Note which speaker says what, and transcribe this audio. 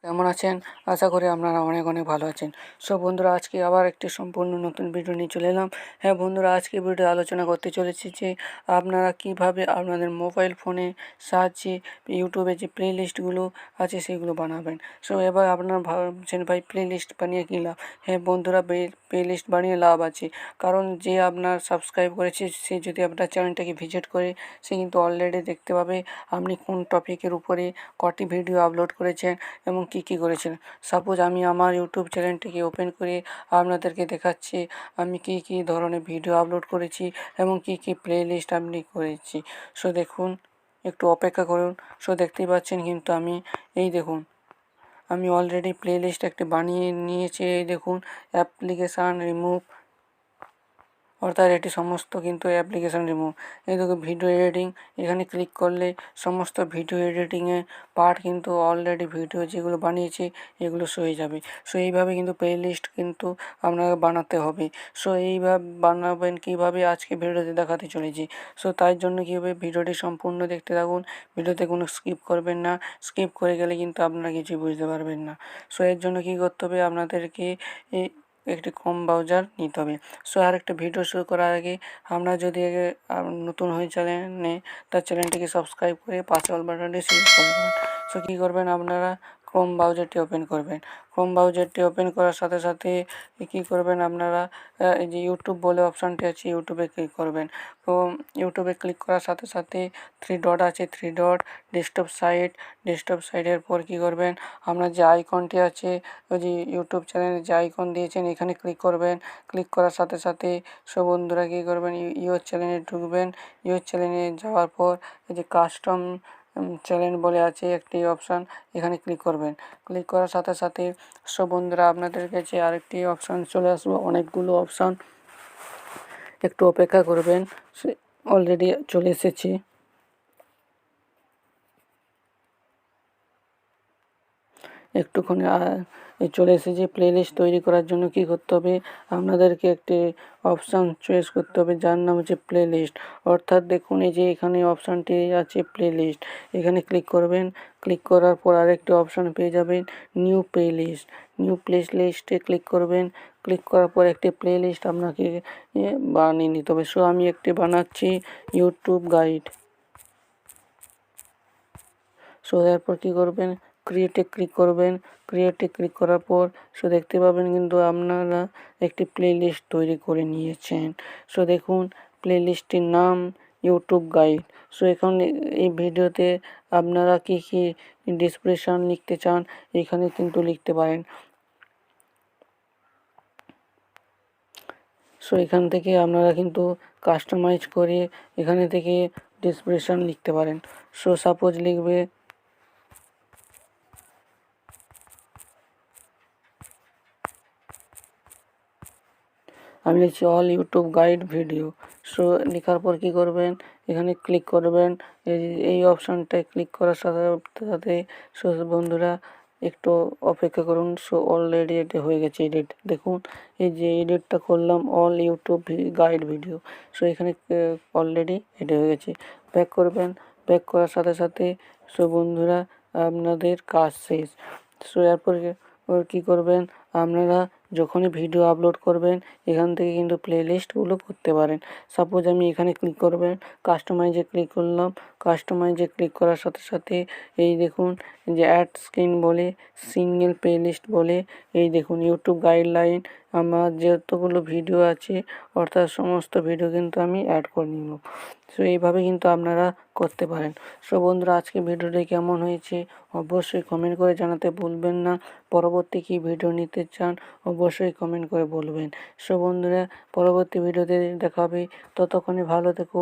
Speaker 1: কেমন আছেন? আশা করি আপনারা অনেক অনেক ভালো আছেন। সো বন্ধুরা, আজকে আবার একটি সম্পূর্ণ নতুন ভিডিও নিয়ে চলে এলাম। হ্যাঁ বন্ধুরা, আজকে ভিডিও আলোচনা করতে চলেছি যে আপনারা কিভাবে আপনাদের মোবাইল ফোনে সাহায্যে ইউটিউবে যে প্লে লিস্টগুলো আছে সেগুলো বানাবেন। সো এবার আপনারা ভাবছেন ভাই প্লে লিস্ট বানিয়ে কী লাভ? হ্যাঁ বন্ধুরা, প্লে লিস্ট বানিয়ে লাভ আছে। কারণ যে আপনার সাবস্ক্রাইব করেছে সে যদি আপনার চ্যানেলটাকে ভিজিট করে সে কিন্তু অলরেডি দেখতে পাবে আপনি কোন টপিকের উপরে কটি ভিডিও আপলোড করেছেন এবং কী করেছেন। সাপোজ আমি আমার ইউটিউব চ্যানেলটিকে ওপেন করে আপনাদেরকে দেখাচ্ছি আমি কী ধরনের ভিডিও আপলোড করেছি এবং কী প্লে লিস্ট আমি করেছি। সো দেখুন, একটু অপেক্ষা করুন। সো দেখতেই পাচ্ছেন কিন্তু আমি এই দেখুন আমি অলরেডি প্লে লিস্ট একটি বানিয়ে নিয়েছি। এই দেখুন, অ্যাপ্লিকেশান রিমুভ, অর্থাৎ এটি সমস্ত কিন্তু অ্যাপ্লিকেশান রিমুভ। এই দেখুন ভিডিও এডিটিং, এখানে ক্লিক করলে সমস্ত ভিডিও এডিটিংয়ে পার্ট কিন্তু অলরেডি ভিডিও যেগুলো বানিয়েছি এগুলো হয়ে যাবে। সো এইভাবে কিন্তু প্লে লিস্ট কিন্তু আপনাকে বানাতে হবে। সো এইভাবে বানাবেন কীভাবে আজকে ভিডিওতে দেখাতে চলেছি। সো তাই জন্য কী হবে, ভিডিওটি সম্পূর্ণ দেখতে থাকুন। ভিডিওতে কোনো স্কিপ করবেন না, স্কিপ করে গেলে কিন্তু আপনারা কিছুই বুঝতে পারবেন না। সো এর জন্য কী করতে হবে, আপনাদেরকে একটি ক্রোম ব্রাউজার নিতে হবে। সো আরেকটা ভিডিও শুরু করার আগে আমরা যদি নতুন হয়ে চ্যানেলে তার চ্যানেলটিকে সাবস্ক্রাইব করে পাশে অল বাটনটি সিলেক্ট করবেন। সো কী করবেন, আপনারা ক্রোম ব্রাউজারটি ওপেন করবেন। ক্রোম ব্রাউজারটি ওপেন করার সাথে সাথে কী করবেন, আপনারা এই যে ইউটিউব বলে অপশানটি আছে ইউটিউবে ক্লিক করবেন। তো ইউটিউবে ক্লিক করার সাথে সাথে থ্রি ডট আছে, থ্রি ডট ডেস্কটপ সাইটের পর কী করবেন, আপনার যে আইকনটি আছে ওই যে ইউটিউব চ্যানেলের যে আইকন দিয়েছেন এখানে ক্লিক করবেন। ক্লিক করার সাথে সাথে সব বন্ধুরা কী করবেন, ইউর চ্যানেলে ঢুকবেন। ইউর চ্যানেলে যাওয়ার পর এই যে কাস্টম চ্যানেল বলে আছে একটি অপশান, এখানে ক্লিক করবেন। ক্লিক করার সাথে সাথে সব বন্ধুরা আপনাদের কাছে আরেকটি অপশান চলে আসবে, অনেকগুলো অপশান, একটু অপেক্ষা করবেন। অলরেডি চলে এসেছি। একটুখানি চলে এসেছি। প্লে লিস্ট তৈরি করার জন্য কী করতে হবে, আপনাদেরকে একটি অপশান চয়েস করতে হবে যার নাম হচ্ছে প্লে লিস্ট। অর্থাৎ দেখুন এই যে এখানে অপশানটি আছে প্লে লিস্ট, এখানে ক্লিক করবেন। ক্লিক করার পর আরেকটি অপশান পেয়ে যাবেন new playlist. New play লিস্টে ক্লিক করবেন। ক্লিক করার পর একটি প্লে লিস্ট আপনাকে বানিয়ে নিতে হবে। সো আমি একটি বানাচ্ছি ইউটিউব গাইড। সো এরপর কী করবেন, ক্রিয়েটে ক্লিক করবেন। ক্রিয়েটে ক্লিক করার পর সো দেখতে পাবেন কিন্তু আপনারা একটি প্লে লিস্ট তৈরি করে নিয়েছেন। সো দেখুন প্লে লিস্টটির নাম ইউটিউব গাইড। সো এখানে এই ভিডিওতে আপনারা কী ডিসক্রিপশন লিখতে চান এখানে কিন্তু লিখতে পারেন। সো এখান থেকে আপনারা কিন্তু কাস্টমাইজ করে এখানে থেকে ডিসক্রিপশন লিখতে পারেন। সো সাপোজ লিখবে আমি লিখছি all YouTube guide video. So লেখার পর কী করবেন, এখানে ক্লিক করবেন। এই অপশানটায় ক্লিক করার সাথে সাথে সো বন্ধুরা একটু অপেক্ষা করুন। সো অলরেডি এটা হয়ে গেছে এডিট। দেখুন এই যে এডিটটা করলাম all YouTube guide video. So এখানে অলরেডি এডিট হয়ে গেছে। ব্যাক করবেন। ব্যাক করার সাথে সাথে সো বন্ধুরা আপনাদের কাজ শেষ। সো এরপর কী করবেন, আপনারা যখনই ভিডিও আপলোড করবেন এখান থেকে কিন্তু প্লে লিস্টগুলো করতে পারেন। সাপোজ আমি এখানে ক্লিক করবেন, কাস্টমাইজে ক্লিক করলাম। কাস্টমাইজে ক্লিক করার সাথে সাথে এই দেখুন যে অ্যাড স্ক্রিন বলে সিঙ্গেল প্লে লিস্ট বলে এই দেখুন ইউটিউব গাইডলাইন আমার যতগুলো ভিডিও আছে অর্থাৎ সমস্ত ভিডিও কিন্তু আমি অ্যাড করে নিব। সো এইভাবে কিন্তু আপনারা করতে পারেন। সো বন্ধুরা, আজকে ভিডিওটি কেমন হয়েছে অবশ্যই কমেন্ট করে জানাতে ভুলবেন না। পরবর্তী কী ভিডিও নিতে চান অবশ্যই কমেন্ট করে বলবেন। সো বন্ধুরা, পরবর্তী ভিডিওতে দেখা হবে। ততক্ষণে ভালো থেকো।